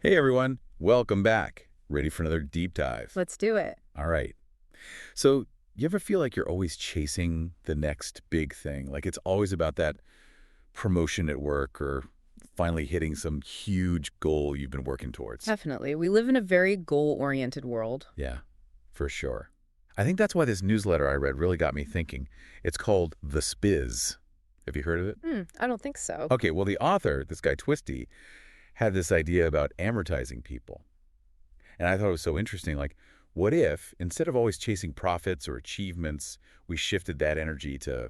Hey everyone, welcome back. Ready for another deep dive? Let's do it. All right. So, you ever feel like you're always chasing the next big thing? Like it's always about that promotion at work or finally hitting some huge goal you've been working towards? Definitely. We live in a very goal-oriented world. Yeah, for sure. I think that's why this newsletter I read really got me thinking. It's called The Spizz. Have you heard of it? I don't think so. Okay, well, the author, this guy Twisty, had this idea about amortizing people. And I thought it was so interesting. Like, what if, instead of always chasing profits or achievements, we shifted that energy to,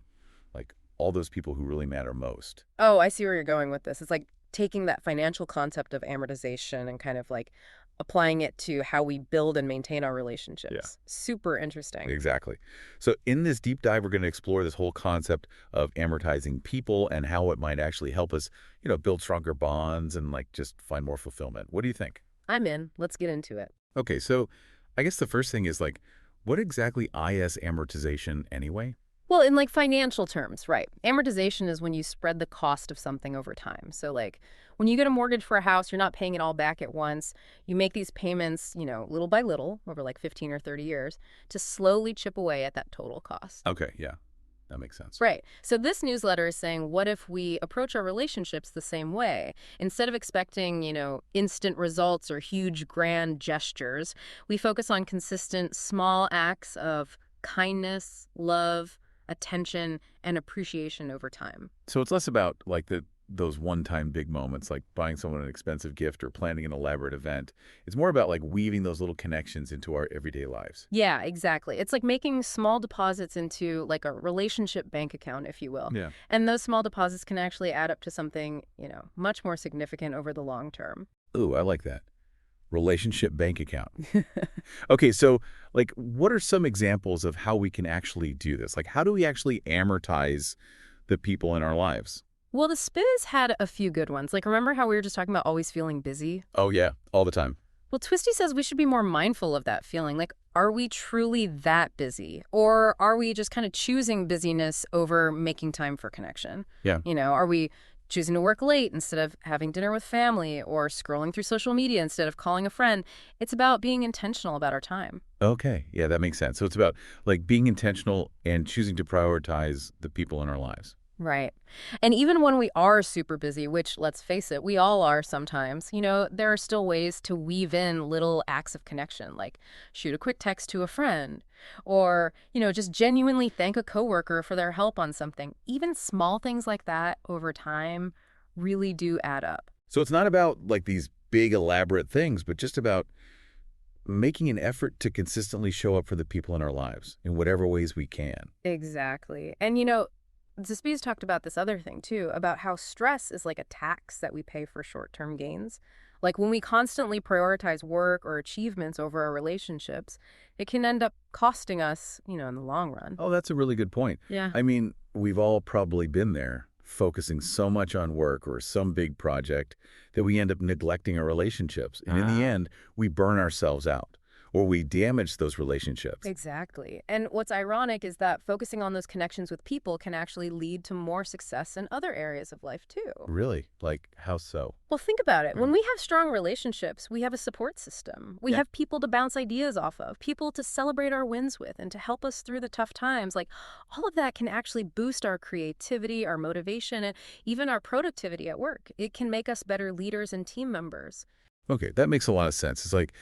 like, all those people who really matter most? Oh, I see where you're going with this. It's like taking that financial concept of amortization and kind of like applying it to how we build and maintain our Yeah. relationships. Super interesting. Exactly. So in this deep dive, we're going to explore this whole concept of amortizing people and how it might actually help us, build stronger bonds and, like, just find more fulfillment. What do you think? I'm in. Let's get into it. Okay, so I guess the first thing is, like, what exactly is amortization anyway? Well, in like financial terms, right. Amortization is when you spread the cost of something over time. So like when you get a mortgage for a house, you're not paying it all back at once. You make these payments, little by little over like 15 or 30 years to slowly chip away at that total cost. Okay, yeah, that makes sense. Right. So this newsletter is saying, what if we approach our relationships the same way? Instead of expecting, instant results or huge grand gestures, we focus on consistent small acts of kindness, love, attention, and appreciation over time. So it's less about, like, those one-time big moments, like buying someone an expensive gift or planning an elaborate event. It's more about, like, weaving those little connections into our everyday lives. Yeah, exactly. It's like making small deposits into like a relationship bank account, if you will. Yeah. And those small deposits can actually add up to something, much more significant over the long term. Ooh, I like that. Relationship bank account. Okay, so, like, what are some examples of how we can actually do this? Like, how do we actually amortize the people in our lives? Well, the Spizz had a few good ones. Like, remember how we were just talking about always feeling busy? Oh, yeah, all the time. Well, Twisty says we should be more mindful of that feeling. Like, are we truly that busy? Or are we just kind of choosing busyness over making time for connection? Yeah. Are we choosing to work late instead of having dinner with family or scrolling through social media instead of calling a friend? It's about being intentional about our time. Okay, yeah, that makes sense. So it's about, like, being intentional and choosing to prioritize the people in our lives. Right. And even when we are super busy, which let's face it, we all are sometimes, there are still ways to weave in little acts of connection, like shoot a quick text to a friend or, just genuinely thank a coworker for their help on something. Even small things like that over time really do add up. So it's not about, like, these big elaborate things, but just about making an effort to consistently show up for the people in our lives in whatever ways we can. Exactly. And, Spizz talked about this other thing, too, about how stress is like a tax that we pay for short-term gains. Like when we constantly prioritize work or achievements over our relationships, it can end up costing us, in the long run. Oh, that's a really good point. Yeah. I mean, we've all probably been there, focusing so much on work or some big project that we end up neglecting our relationships. And in the end, we burn ourselves out or we damage those relationships. Exactly. And what's ironic is that focusing on those connections with people can actually lead to more success in other areas of life, too. Really? Like, how so? Well, think about it. When we have strong relationships, we have a support system. We have people to bounce ideas off of, people to celebrate our wins with, and to help us through the tough times. Like, all of that can actually boost our creativity, our motivation, and even our productivity at work. It can make us better leaders and team members. Okay, that makes a lot of sense. It's like,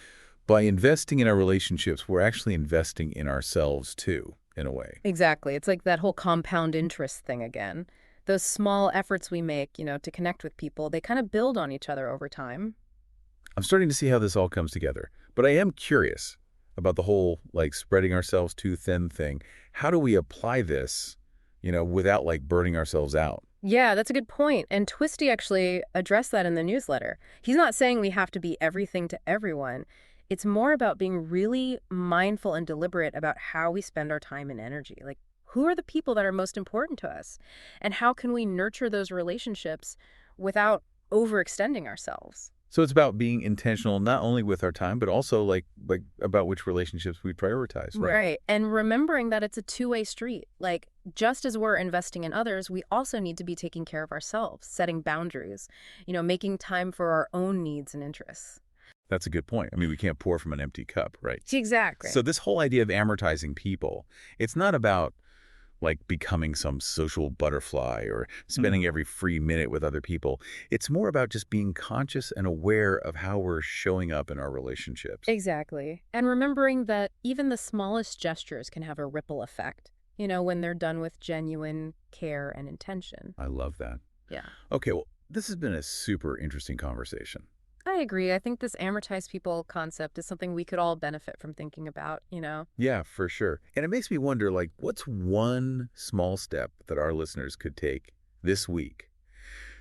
by investing in our relationships, we're actually investing in ourselves too, in a way. Exactly. It's like that whole compound interest thing again. Those small efforts we make, to connect with people, they kind of build on each other over time. I'm starting to see how this all comes together, but I am curious about the whole, like, spreading ourselves too thin thing. How do we apply this, without, like, burning ourselves out? Yeah, that's a good point. And Twisty actually addressed that in the newsletter. He's not saying we have to be everything to everyone. It's more about being really mindful and deliberate about how we spend our time and energy. Like, who are the people that are most important to us? And how can we nurture those relationships without overextending ourselves? So it's about being intentional not only with our time, but also like about which relationships we prioritize, right? Right. And remembering that it's a two-way street. Like, just as we're investing in others, we also need to be taking care of ourselves, setting boundaries, making time for our own needs and interests. That's a good point. I mean, we can't pour from an empty cup, right? Exactly. So this whole idea of amortizing people, it's not about like becoming some social butterfly or spending every free minute with other people. It's more about just being conscious and aware of how we're showing up in our relationships. Exactly. And remembering that even the smallest gestures can have a ripple effect, when they're done with genuine care and intention. I love that. Yeah. Okay, well, this has been a super interesting conversation. I agree. I think this amortized people concept is something we could all benefit from thinking about. Yeah, for sure. And it makes me wonder, like, what's one small step that our listeners could take this week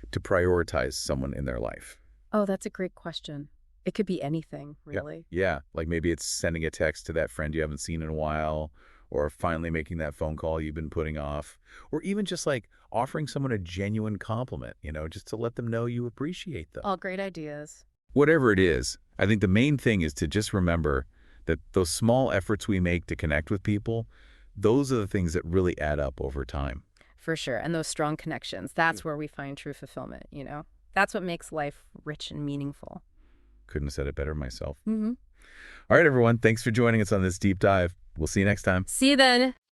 to prioritize someone in their life? Oh, that's a great question. It could be anything, Yeah. really. Yeah. Like maybe it's sending a text to that friend you haven't seen in a while, or finally making that phone call you've been putting off, or even just like offering someone a genuine compliment, just to let them know you appreciate them. All great ideas. Whatever it is, I think the main thing is to just remember that those small efforts we make to connect with people, those are the things that really add up over time. For sure. And those strong connections, that's where we find true fulfillment. That's what makes life rich and meaningful. Couldn't have said it better myself. Mm-hmm. All right, everyone. Thanks for joining us on this deep dive. We'll see you next time. See you then.